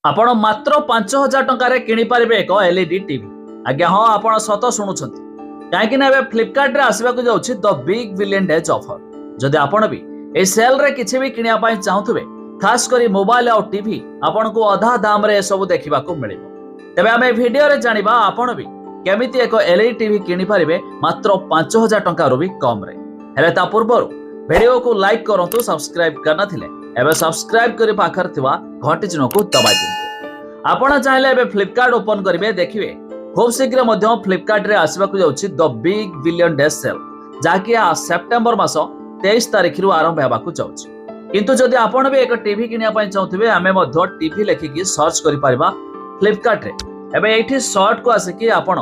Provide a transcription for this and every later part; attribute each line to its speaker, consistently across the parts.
Speaker 1: आपण मात्र 5,000 टंकार किणी पारिबे एक एलईडी टीवी। आज्ञा हाँ आपण सत शुणुछंती कहीं ना फ्लिपकार्ट रे आसवाक जाउछि the Big Billion Days offer. जदि आपण भी ए सेल रे किछि भी किनिया पई चाहुथबे खास करी मोबाइल और टीवी आपण को अधा दाम रे सब देखिबा को मिलिबो। तबे आमे वीडियो रे जानिबा आपण भी केमिति एक एलईडी टीवी किनि पारिबे मात्र 5,000 टंका रो भी कम रे। हेले ता पूर्वरु वीडियो को लाइक करंतु, सब्सक्राइब करना थिले एबे सब्सक्राइब करी पाखर थिवा घंटी चिन्ह को दबाइ दियंतु। आपण चाहिले एबे फ्लिपकार्ट ओपन करिवे, देखिवे खूब शीघ्र मध्य फ्लिपकार्ट रे आसबाक जाउछि the Big Billion Days sale, जाकि सेप्टेम्बर मास 23 तारिख रु आरंभ हेबाकू जाउछि। किंतु जदि आपण भी एक टीवी किनिया पई चाहुथिबे आमे मध्य टीवी लेखिकी सर्च करि पारिबा फ्लिपकार्ट रे। एबे एठी सर्ट को आसे कि आपण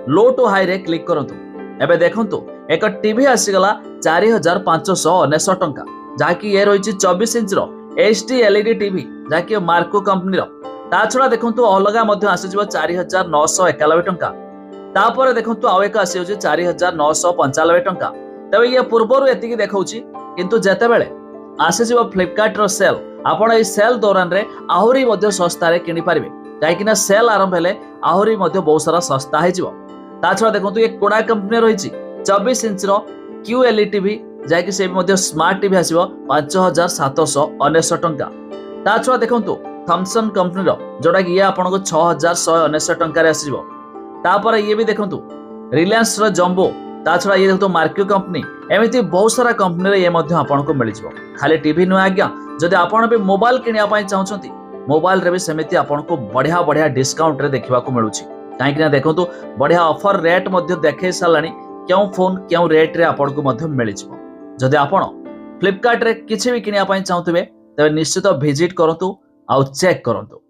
Speaker 1: लो टू हाई रे क्लिक करंतु। एबे देखंतु एक टीवी आसीगला 4,599 टंका, जाकि ये रहिछि 24 इंच रो एचडी एलईडी टीवी, जाकि मार्को कंपनी रो। ता छडा देखंतु अलगा मध्य आसीजिबो 4,991 टंका। तापर देखंतु आउ एक आसी होछि 4,995 टंका। तबे ये पूर्वरु एतिकी देखाउछि, किंतु जेते बेले आसीजिबो फ्लिपकार्ट रो सेल आपण ए सेल दौरान रे आहुरी मध्य सस्ता रे किनि पारिबे, काहे कि ना सेल आरंभ हेले आहुरी मध्य बहुत सारा सस्ता हे जिवो। ता छडा देखंतु ये कोडा कंपनी रहिछि 24 इंच रो क्यू एलईडी टीवी, जाकि से मध्य स्मार्ट टीवी आसीबो 5,799 टंका। ता छडा देखंतु थॉमसन कंपनी रो, जोडा कि ये आपन को 6,199 टंका रे आसीबो। तापर ये भी देखंतु रिलायंस रो जंबो, ता छडा ये देखंतु मार्को कंपनी, एमिति बहुत सारा कंपनी रे ये मध्य आपन को मिल जिवो। खाली टीवी नु आज्ञा, जदि आपन भी मोबाइल किनिया पई चाहउछंती मोबाइल रे भी सेमिति आपन को बढ़िया बढ़िया डिस्काउंट रे देखिबा को मिलुछि। काहे कि ना देखंतु बढ़िया ऑफर रेट मध्य देखै सालानी क्यों फोन क्यों रेट रे आपन को मध्य मिल जिवो। जदि आपन फ्लिपकार्ट रे किछि भी किनिया पई चाहउतबे तबे निश्चित विजिट करंतु आउ चेक करंतु।